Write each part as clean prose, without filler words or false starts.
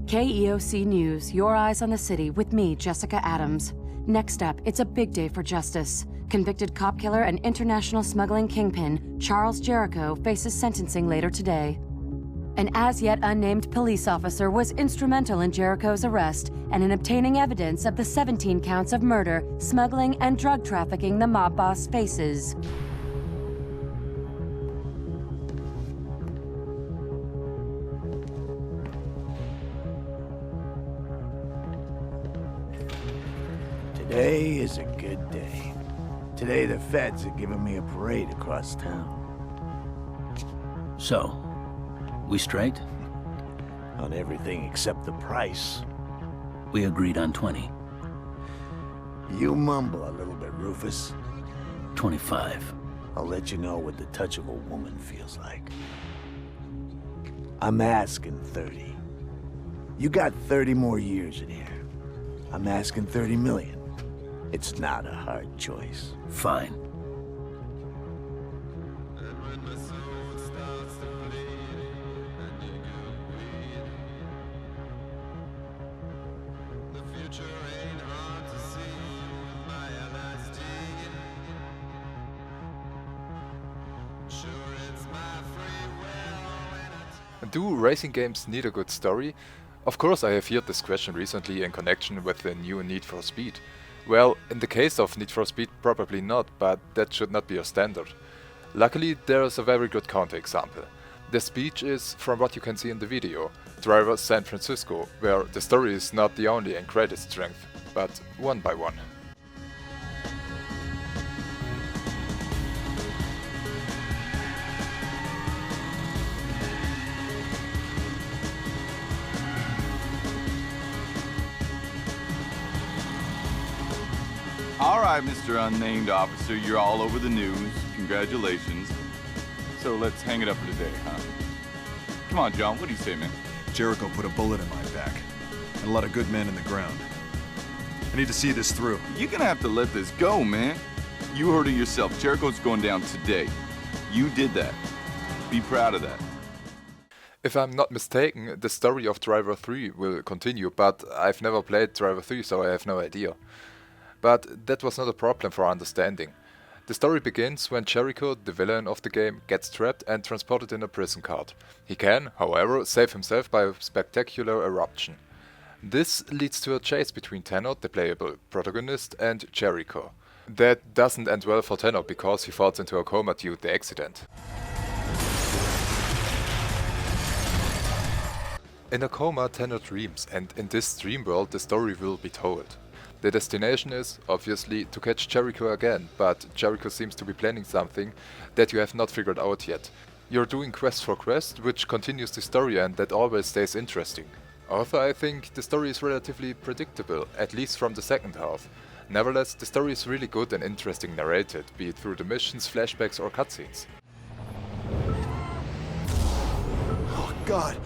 KEOC News, your eyes on the city with me, Jessica Adams. Next up, it's a big day for justice. Convicted cop killer and international smuggling kingpin, Charles Jericho, faces sentencing later today. An as-yet unnamed police officer was instrumental in Jericho's arrest and in obtaining evidence of the 17 counts of murder, smuggling, and drug trafficking the mob boss faces. Today is a good day. Today the feds are giving me a parade across town. So, we straight? On everything except the price. We agreed on 20. You mumble a little bit, Rufus. 25. I'll let you know what the touch of a woman feels like. I'm asking 30. You got 30 more years in here. I'm asking 30 million. It's not a hard choice. Fine. Do racing games need a good story? Of course, I have heard this question recently in connection with the new Need for Speed. Well, in the case of Need for Speed, probably not, but that should not be a standard. Luckily, there is a very good counterexample. The speech is from what you can see in the video, Driver San Francisco, where the story is not the only and greatest strength, but one by one. All right, Mr. Unnamed Officer, you're all over the news. Congratulations. So let's hang it up for today, huh? Come on, John, what do you say, man? Jericho put a bullet in my back, and a lot of good men in the ground. I need to see this through. You're gonna have to let this go, man. You heard it yourself. Jericho's going down today. You did that. Be proud of that. If I'm not mistaken, the story of Driver 3 will continue, but I've never played Driver 3, so I have no idea. But that was not a problem for understanding. The story begins when Jericho, the villain of the game, gets trapped and transported in a prison cart. He can, however, save himself by a spectacular eruption. This leads to a chase between Tanner, the playable protagonist, and Jericho. That doesn't end well for Tanner because he falls into a coma due to the accident. In a coma, Tanner dreams, and in this dream world the story will be told. The destination is, obviously, to catch Jericho again, but Jericho seems to be planning something that you have not figured out yet. You're doing quest for quest, which continues the story and that always stays interesting. Although I think the story is relatively predictable, at least from the second half. Nevertheless, the story is really good and interesting narrated, be it through the missions, flashbacks or cutscenes. Oh God,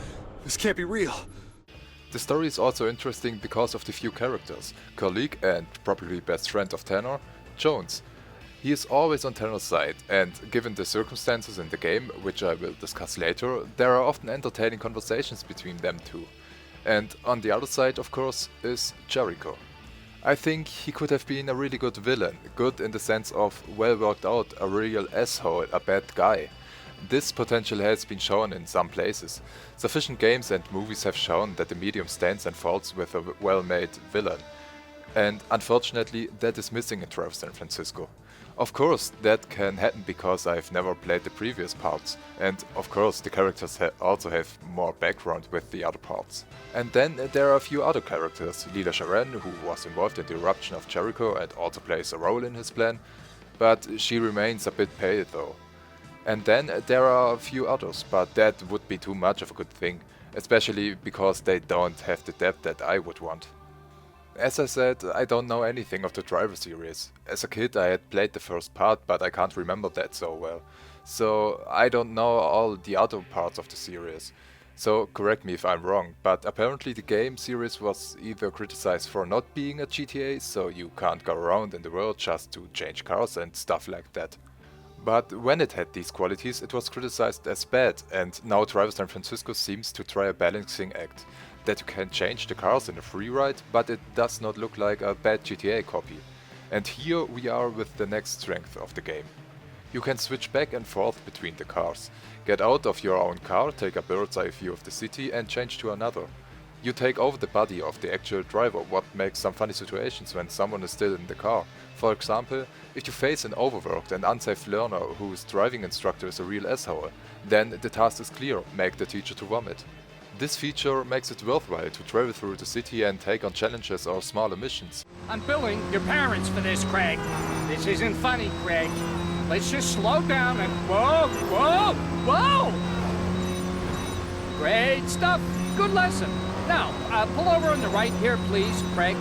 this can't be real. The story is also interesting because of the few characters. Colleague and probably best friend of Tanner, Jones. He is always on Tanner's side, and given the circumstances in the game, which I will discuss later, there are often entertaining conversations between them two. And on the other side, of course, is Jericho. I think he could have been a really good villain, good in the sense of well worked out, a real asshole, a bad guy. This potential has been shown in some places. Sufficient games and movies have shown that the medium stands and falls with a well-made villain. And unfortunately, that is missing in Driver San Francisco. Of course, that can happen because I've never played the previous parts, and of course the characters also have more background with the other parts. And then there are a few other characters, Lila Sharan, who was involved in the eruption of Jericho and also plays a role in his plan, but she remains a bit pale though. And then there are a few others, but that would be too much of a good thing, especially because they don't have the depth that I would want. As I said, I don't know anything of the Driver series. As a kid I had played the first part, but I can't remember that so well. So I don't know all the other parts of the series. So correct me if I'm wrong, but apparently the game series was either criticized for not being a GTA, so you can't go around in the world just to change cars and stuff like that. But when it had these qualities, it was criticized as bad, and now Driver San Francisco seems to try a balancing act. that you can change the cars in a free ride, but it does not look like a bad GTA copy. And here we are with the next strength of the game. You can switch back and forth between the cars. Get out of your own car, take a bird's eye view of the city and change to another. You take over the body of the actual driver, what makes some funny situations when someone is still in the car. For example, if you face an overworked and unsafe learner whose driving instructor is a real asshole, then the task is clear, make the teacher to vomit. This feature makes it worthwhile to travel through the city and take on challenges or smaller missions. I'm billing your parents for this, Craig. This isn't funny, Craig. Let's just slow down and whoa, whoa, whoa! Great stuff. Good lesson. Now, pull over on the right here, please, Craig.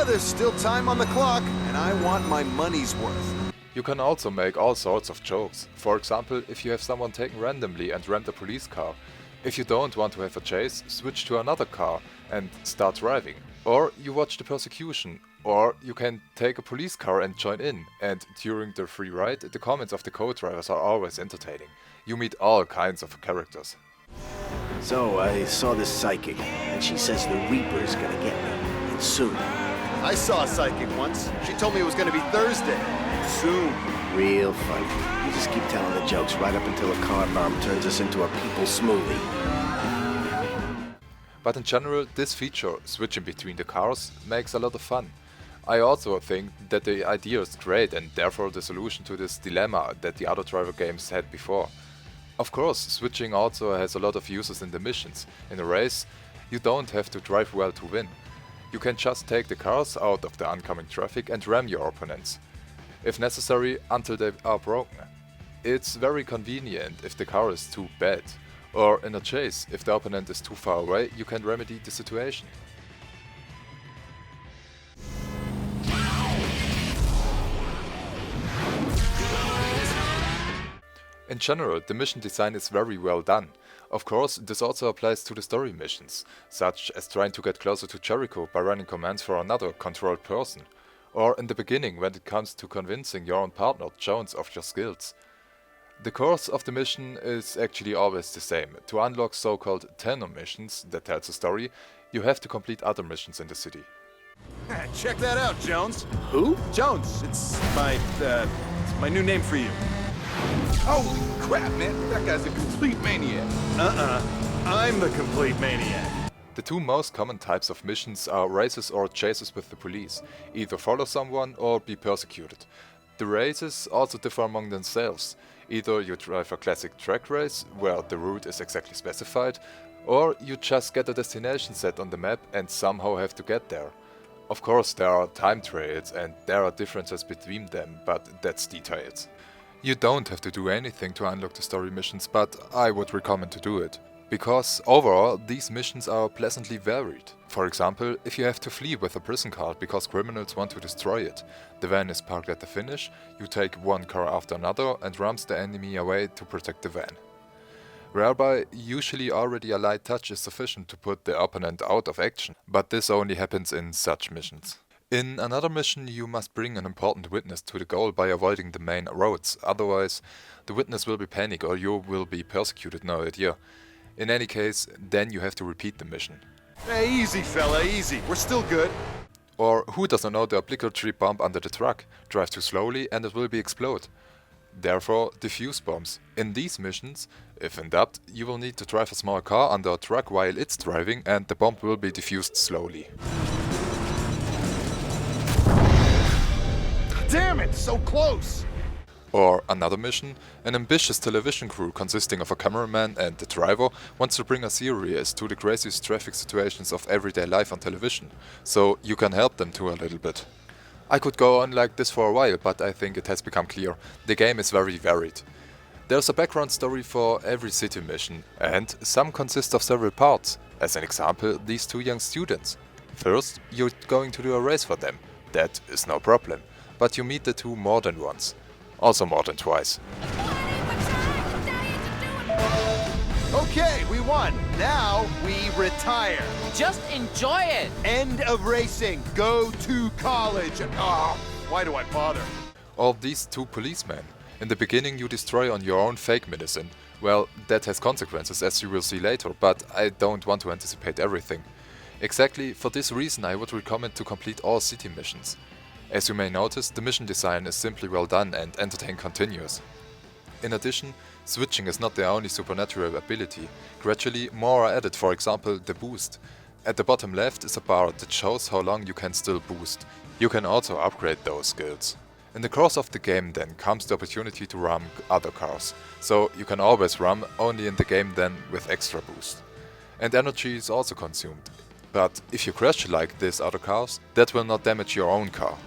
There's still time on the clock, and I want my money's worth. You can also make all sorts of jokes. For example, if you have someone taken randomly and rammed a police car. If you don't want to have a chase, switch to another car and start driving. Or you watch the persecution. Or you can take a police car and join in. And during the free ride, the comments of the co-drivers are always entertaining. You meet all kinds of characters. So, I saw this psychic, and she says the Reaper's gonna get me, and soon. I saw a psychic once. She told me it was gonna be Thursday. Soon. Real funny. You just keep telling the jokes right up until a car bomb turns us into a people smoothie. But in general, this feature, switching between the cars, makes a lot of fun. I also think that the idea is great and therefore the solution to this dilemma that the other driver games had before. Of course, switching also has a lot of uses in the missions. In a race, you don't have to drive well to win. You can just take the cars out of the oncoming traffic and ram your opponents, if necessary, until they are broken. It's very convenient if the car is too bad. Or in a chase, if the opponent is too far away, you can remedy the situation. In general, the mission design is very well done. Of course, this also applies to the story missions, such as trying to get closer to Jericho by running commands for another controlled person, or in the beginning when it comes to convincing your own partner, Jones, of your skills. The course of the mission is actually always the same. To unlock so-called Tenor missions that tells a story, you have to complete other missions in the city. Check that out, Jones. Who? Jones, it's my new name for you. Holy crap, man. That guy's a complete maniac. I'm the complete maniac. The two most common types of missions are races or chases with the police. Either follow someone or be persecuted. The races also differ among themselves. Either you drive a classic track race, where the route is exactly specified, or you just get a destination set on the map and somehow have to get there. Of course, there are time trials and there are differences between them, but that's details. You don't have to do anything to unlock the story missions, but I would recommend to do it. Because overall, these missions are pleasantly varied. For example, if you have to flee with a prison card because criminals want to destroy it, the van is parked at the finish, you take one car after another and rams the enemy away to protect the van. Whereby, usually already a light touch is sufficient to put the opponent out of action, but this only happens in such missions. In another mission, you must bring an important witness to the goal by avoiding the main roads, otherwise the witness will be panicked or you will be persecuted, no idea. In any case, then you have to repeat the mission. Hey, easy fella, easy. We're still good. Or who doesn't know the obligatory bomb under the truck? Drive too slowly and it will be explode. Therefore, defuse bombs. In these missions, if in doubt, you will need to drive a small car under a truck while it's driving and the bomb will be defused slowly. Damn it, so close! Or another mission, an ambitious television crew consisting of a cameraman and the driver wants to bring a series to the craziest traffic situations of everyday life on television, so you can help them too a little bit. I could go on like this for a while, but I think it has become clear. The game is very varied. There's a background story for every city mission, and some consist of several parts. As an example, these two young students. First, you're going to do a race for them. That is no problem. But you meet the two more than once. Also more than twice. Okay, we won. Now we retire. Just enjoy it. End of racing. Go to college. Oh, why do I bother? Or these two policemen. In the beginning you destroy on your own fake medicine. Well, that has consequences as you will see later, but I don't want to anticipate everything. Exactly for this reason I would recommend to complete all city missions. As you may notice, the mission design is simply well done and entertain continuous. In addition, switching is not the only supernatural ability. Gradually more are added, for example the boost. At the bottom left is a bar that shows how long you can still boost. You can also upgrade those skills. In the course of the game then comes the opportunity to ram other cars, so you can always ram only in the game then with extra boost. And energy is also consumed. But if you crash like these other cars, that will not damage your own car.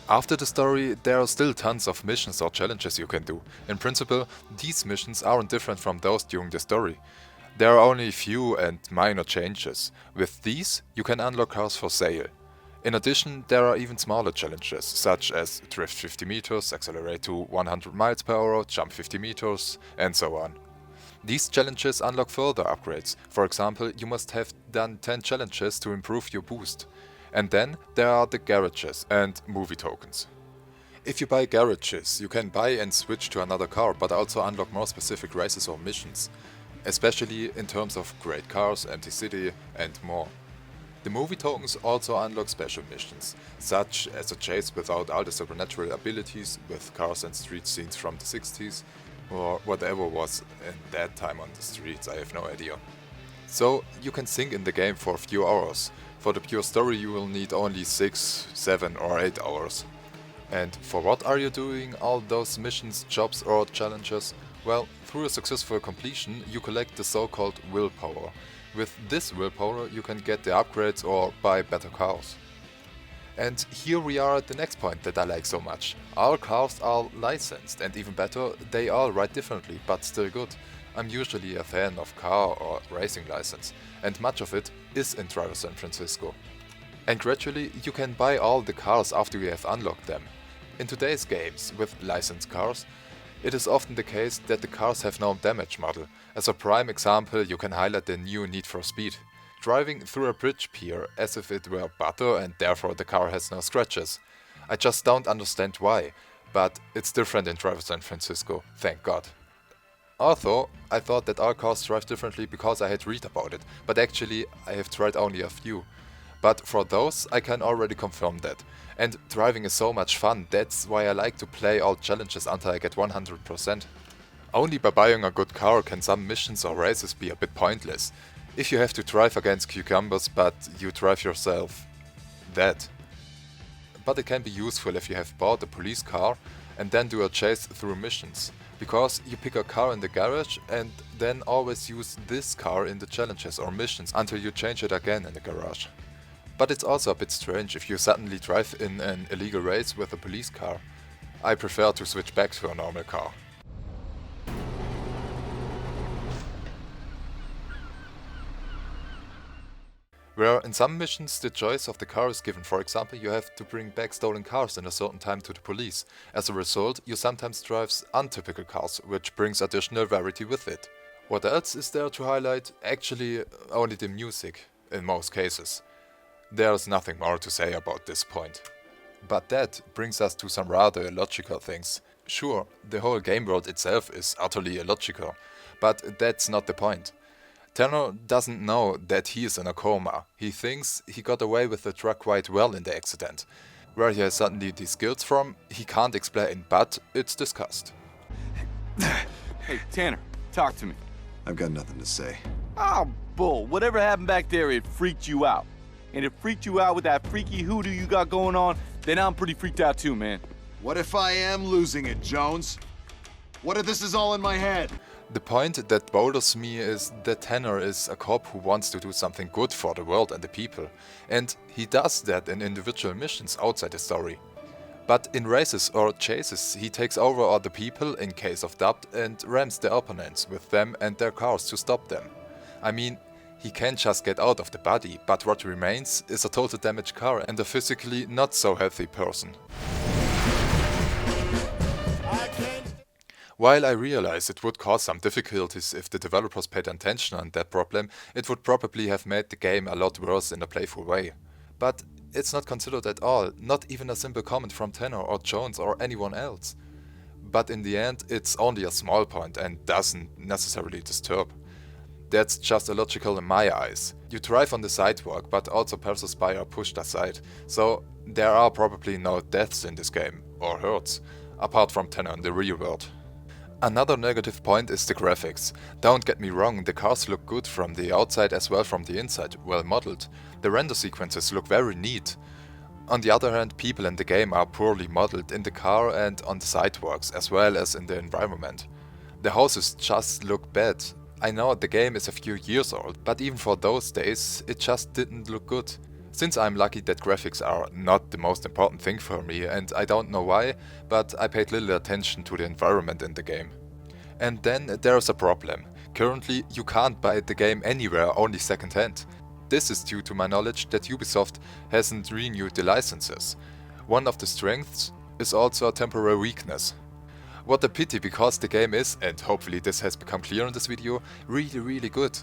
After the story, there are still tons of missions or challenges you can do. In principle, these missions aren't different from those during the story. There are only few and minor changes. With these, you can unlock cars for sale. In addition, there are even smaller challenges, such as drift 50 meters, accelerate to 100 miles per hour, jump 50 meters, and so on. These challenges unlock further upgrades. For example, you must have done 10 challenges to improve your boost. And then there are the garages and movie tokens. If you buy garages, you can buy and switch to another car, but also unlock more specific races or missions, especially in terms of great cars, empty city and more. The movie tokens also unlock special missions, such as a chase without all the supernatural abilities with cars and street scenes from the 60s, or whatever was in that time on the streets, I have no idea. So you can sink in the game for a few hours. For the pure story you will need only 6, 7 or 8 hours. And for what are you doing all those missions, jobs or challenges? Well, through a successful completion you collect the so-called willpower. With this willpower you can get the upgrades or buy better cars. And here we are at the next point that I like so much. All cars are licensed, and even better, they all ride differently but still good. I'm usually a fan of car or racing license, and much of it is in Driver San Francisco. And gradually you can buy all the cars after you have unlocked them. In today's games with licensed cars, it is often the case that the cars have no damage model. As a prime example, you can highlight the new Need for Speed. Driving through a bridge pier as if it were butter and therefore the car has no scratches. I just don't understand why, but it's different in Driver San Francisco, thank God. Although, I thought that all cars drive differently because I had read about it, but actually I have tried only a few. But for those I can already confirm that. And driving is so much fun, that's why I like to play all challenges until I get 100%. Only by buying a good car can some missions or races be a bit pointless. If you have to drive against cucumbers but you drive yourself, that. But it can be useful if you have bought a police car and then do a chase through missions. Because you pick a car in the garage and then always use this car in the challenges or missions until you change it again in the garage. But it's also a bit strange if you suddenly drive in an illegal race with a police car. I prefer to switch back to a normal car. Where in some missions the choice of the car is given. For example, you have to bring back stolen cars in a certain time to the police. As a result, you sometimes drive untypical cars, which brings additional variety with it. What else is there to highlight? Actually, only the music, in most cases. There's nothing more to say about this point. But that brings us to some rather illogical things. Sure, the whole game world itself is utterly illogical, but that's not the point. Tanner doesn't know that he is in a coma. He thinks he got away with the truck quite well in the accident. Where he has suddenly these skills from, he can't explain, but it's discussed. Hey, Tanner, talk to me. I've got nothing to say. Oh, bull. Whatever happened back there, it freaked you out. And it freaked you out with that freaky hoodoo you got going on, then I'm pretty freaked out too, man. What if I am losing it, Jones? What if this is all in my head? The point that bothers me is that Tanner is a cop who wants to do something good for the world and the people. And he does that in individual missions outside the story. But in races or chases, he takes over other people in case of doubt and rams their opponents with them and their cars to stop them. I mean, he can just get out of the body, but what remains is a total damaged car and a physically not so healthy person. While I realize it would cause some difficulties if the developers paid attention on that problem, it would probably have made the game a lot worse in a playful way. But it's not considered at all, not even a simple comment from Tanner or Jones or anyone else. But in the end, it's only a small point and doesn't necessarily disturb. That's just illogical in my eyes. You drive on the sidewalk, but also passers-by are pushed aside, so there are probably no deaths in this game, or hurts, apart from Tanner in the real world. Another negative point is the graphics. Don't get me wrong, the cars look good from the outside as well from the inside, well modeled. The render sequences look very neat. On the other hand, people in the game are poorly modeled in the car and on the sidewalks, as well as in the environment. The houses just look bad. I know the game is a few years old, but even for those days, it just didn't look good. Since I'm lucky that graphics are not the most important thing for me, and I don't know why, but I paid little attention to the environment in the game. And then there's a problem. Currently, you can't buy the game anywhere, only second-hand. This is due to my knowledge that Ubisoft hasn't renewed the licenses. One of the strengths is also a temporary weakness. What a pity, because the game is, and hopefully this has become clear in this video, really good.